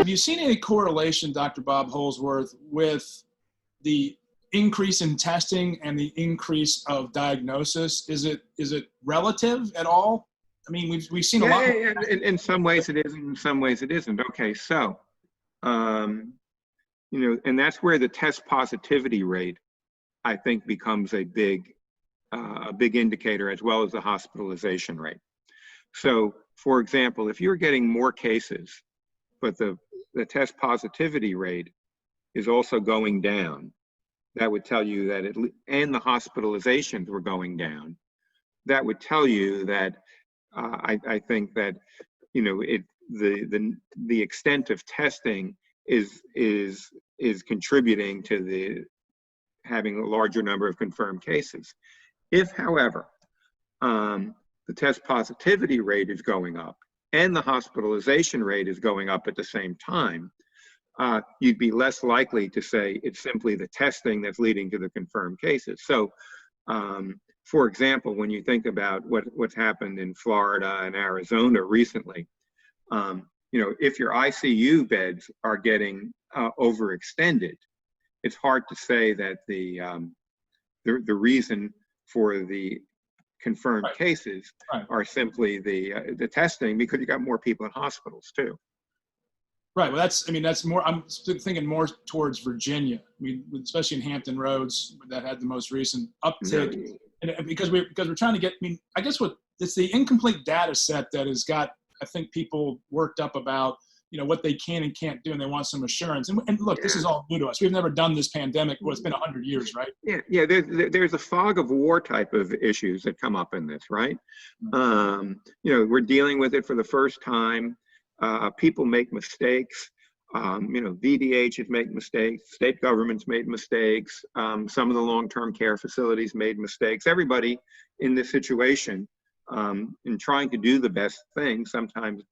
Have you seen any correlation, Dr. Bob Holsworth, with the increase in testing and the increase of diagnosis? Is it relative at all? I mean, we've seen a lot. Yeah. In some ways it is, in some ways it isn't. Okay, so you know, and that's where the test positivity rate, I think, becomes a big indicator, as well as the hospitalization rate. So, for example, if you're getting more cases, but the test positivity rate is also going down, that would tell you that and the hospitalizations were going down. That would tell you that I think that, you know, the extent of testing is contributing to having a larger number of confirmed cases. If, however, the test positivity rate is going up and the hospitalization rate is going up at the same time, you'd be less likely to say it's simply the testing that's leading to the confirmed cases. So, for example, when you think about what's happened in Florida and Arizona recently, you know, if your ICU beds are getting overextended, it's hard to say that the reason for the confirmed cases are simply the testing, because you got more people in hospitals too. Right. Well, that's more, I'm thinking more towards Virginia. I mean, especially in Hampton Roads, that had the most recent uptick. And because we're trying to get, I mean, I guess it's the incomplete data set that has got, I think, people worked up about, you know, what they can and can't do, and they want some assurance. And look, this is all new to us. We've never done this pandemic. Well, it's been 100 years, right? Yeah. There's a fog of war type of issues that come up in this, right? You know, we're dealing with it for the first time. People make mistakes. You know, VDHs make mistakes. State governments made mistakes. Some of the long-term care facilities made mistakes. Everybody in this situation, in trying to do the best thing, sometimes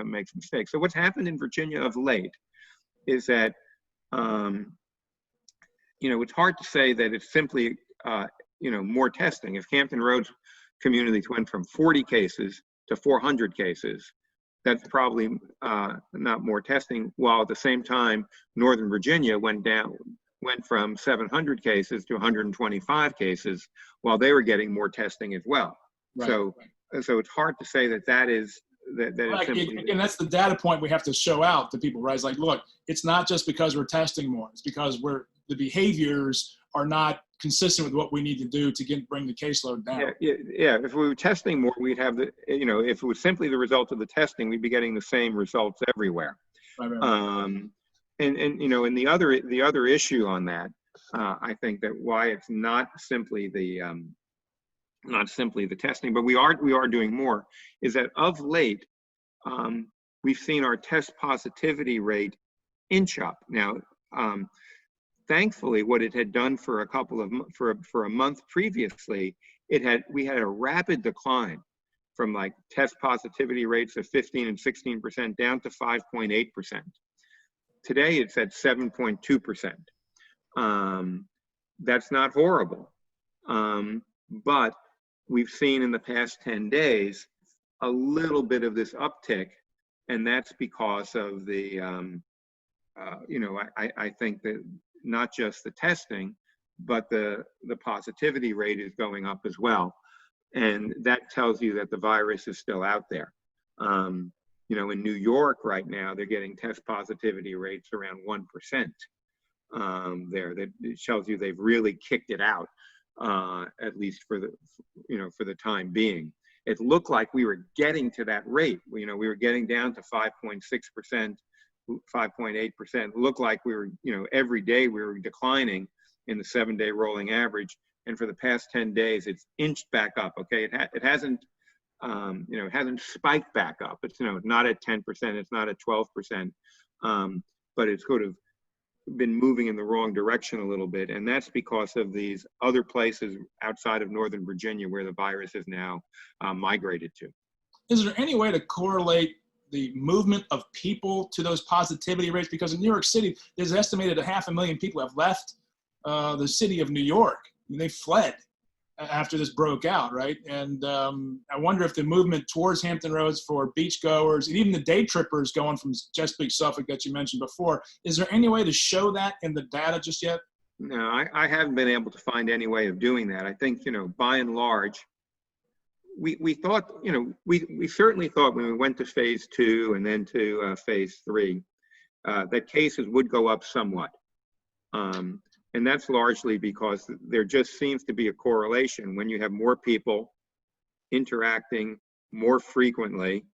makes mistakes. So what's happened in Virginia of late is that, you know, it's hard to say that it's simply, you know, more testing. If Hampton Roads communities went from 40 cases to 400 cases, that's probably not more testing, while at the same time, Northern Virginia went from 700 cases to 125 cases, while they were getting more testing as well. Right. So it's hard to say that is right. Again, that's the data point we have to show out to people, right? It's like, look, it's not just because we're testing more. It's because the behaviors are not consistent with what we need to do to bring the caseload down. Yeah. If we were testing more, we'd have you know, if it was simply the result of the testing, we'd be getting the same results everywhere. Right. And you know, and the other issue on that, I think that why it's not simply the testing, but we are doing more, is that of late, we've seen our test positivity rate inch up. Now, thankfully, what it had done for a month previously, we had a rapid decline from like test positivity rates of 15 and 16% down to 5.8%. Today, it's at 7.2%. That's not horrible, but we've seen in the past 10 days a little bit of this uptick, and that's because of the, you know, I think that not just the testing, but the positivity rate is going up as well. And that tells you that the virus is still out there. You know, in New York right now, they're getting test positivity rates around 1% there. That shows you they've really kicked it out, at least for the time being. It looked like we were getting to that rate. You know, we were getting down to 5.6%, 5.8%. Looked like we were, you know, every day we were declining in the 7-day rolling average. And for the past 10 days, it's inched back up. Okay, it hasn't, you know, it hasn't spiked back up. It's, you know, not at 10%, it's not at 12%, but it's sort of been moving in the wrong direction a little bit, and that's because of these other places outside of Northern Virginia where the virus is now migrated to. Is there any way to correlate the movement of people to those positivity rates? Because in New York City, there's estimated 500,000 people have left the city of New York. I mean, they fled. after this broke out, right? And I wonder if the movement towards Hampton Roads for beachgoers and even the day trippers going from Chesapeake, Suffolk that you mentioned before, is there any way to show that in the data just yet? No, I haven't been able to find any way of doing that. I think, by and large, we thought, we certainly thought when we went to phase 2 and then to phase 3, that cases would go up somewhat. And that's largely because there just seems to be a correlation when you have more people interacting more frequently,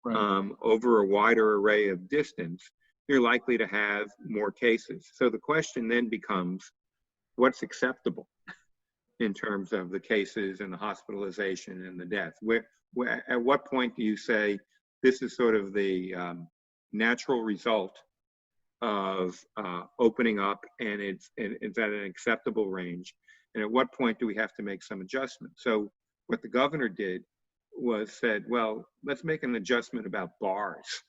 Right. over a wider array of distance, you're likely to have more cases. So the question then becomes, what's acceptable in terms of the cases and the hospitalization and the death? At what point do you say this is sort of the natural result of opening up and it's at an acceptable range? And at what point do we have to make some adjustments? So what the governor did was said, well, let's make an adjustment about bars,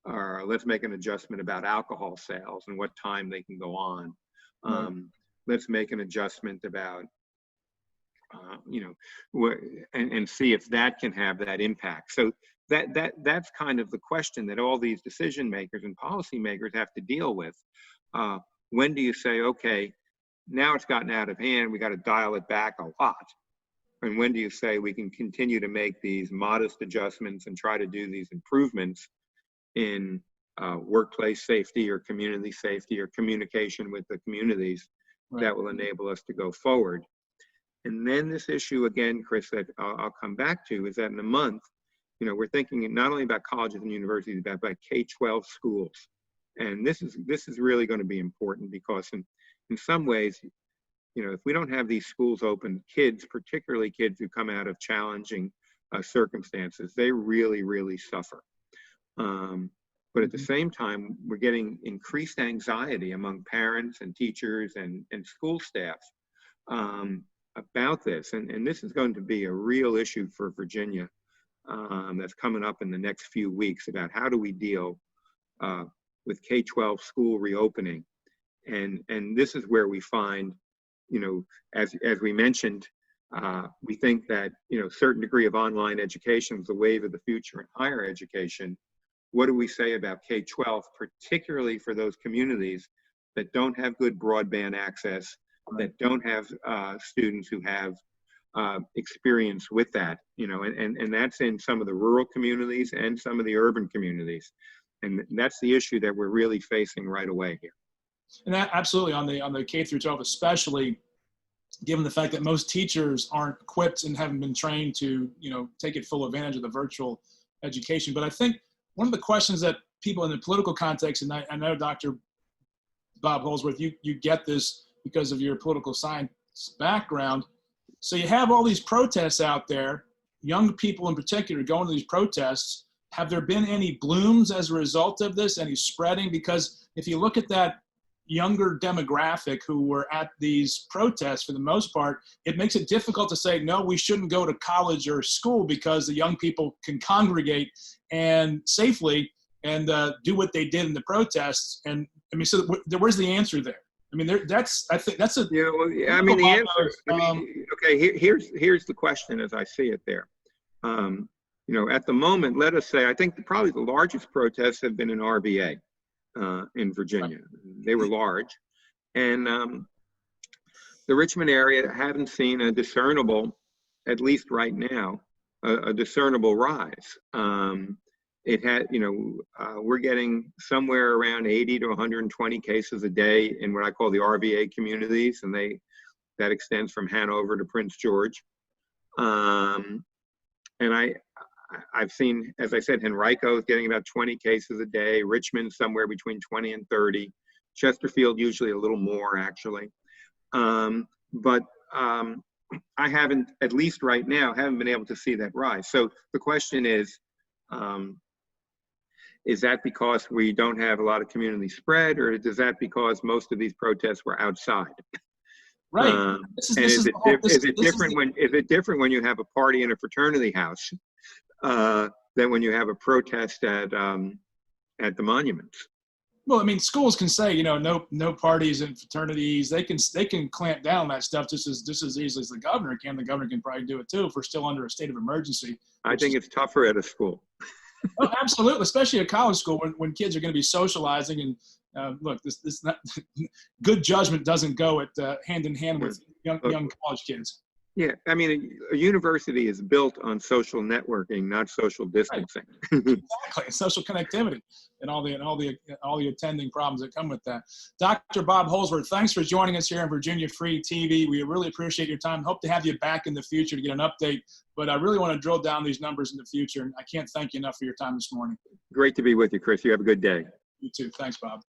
or let's make an adjustment about alcohol sales and what time they can go on. Right. Let's make an adjustment about, and see if that can have that impact. So that's kind of the question that all these decision makers and policymakers have to deal with. When do you say, okay, now it's gotten out of hand, we got to dial it back a lot? And when do you say we can continue to make these modest adjustments and try to do these improvements in workplace safety or community safety or communication with the communities that will enable us to go forward? And then this issue again, Chris, that I'll come back to, is that in a month, we're thinking not only about colleges and universities, but about K-12 schools. And this is really going to be important because in some ways, if we don't have these schools open, kids, particularly kids who come out of challenging circumstances, they really, really suffer. But at the same time, we're getting increased anxiety among parents and teachers and school staff about this. And this is going to be a real issue for Virginia that's coming up in the next few weeks about how do we deal with K-12 school reopening. And this is where we find, as we mentioned, we think that, certain degree of online education is the wave of the future in higher education. What do we say about K-12, particularly for those communities that don't have good broadband access, that don't have students who have experience with that, and that's in some of the rural communities and some of the urban communities. And that's the issue that we're really facing right away here. And that absolutely on the K through 12, especially given the fact that most teachers aren't equipped and haven't been trained to, take it full advantage of the virtual education. But I think one of the questions that people in the political context, and I know Dr. Bob Holsworth, you get this because of your political science background. So you have all these protests out there, young people in particular going to these protests. Have there been any blooms as a result of this, any spreading? Because if you look at that younger demographic who were at these protests, for the most part, it makes it difficult to say, no, we shouldn't go to college or school because the young people can congregate and safely and do what they did in the protests. And I mean, so where's the answer there? I mean, I think that's a. Yeah, well, yeah, I mean, the answer, okay, here's the question as I see it there. At the moment, let us say, I think probably the largest protests have been in RVA in Virginia. They were large. And the Richmond area haven't seen a discernible, at least right now, a discernible rise. It had, we're getting somewhere around 80 to 120 cases a day in what I call the RVA communities, and that extends from Hanover to Prince George. And I've seen, as I said, Henrico is getting about 20 cases a day, Richmond somewhere between 20 and 30, Chesterfield usually a little more actually. But I haven't, at least right now, haven't been able to see that rise. So the question is that because we don't have a lot of community spread, or is that because most of these protests were outside? Right. Is it different when you have a party in a fraternity house than when you have a protest at the monuments? Well, I mean, schools can say, you know, no parties and fraternities. They can clamp down on that stuff just as easily as the governor can. The governor can probably do it too if we're still under a state of emergency. I think it's tougher at a school. Oh, absolutely, especially at college school when kids are going to be socializing and look, this not, good judgment doesn't go hand in hand with young college kids. Yeah, I mean, a university is built on social networking, not social distancing. Right. Exactly, social connectivity and all the attending problems that come with that. Dr. Bob Holsworth, thanks for joining us here on Virginia Free TV. We really appreciate your time. Hope to have you back in the future to get an update. But I really want to drill down these numbers in the future, and I can't thank you enough for your time this morning. Great to be with you, Chris. You have a good day. You too. Thanks, Bob.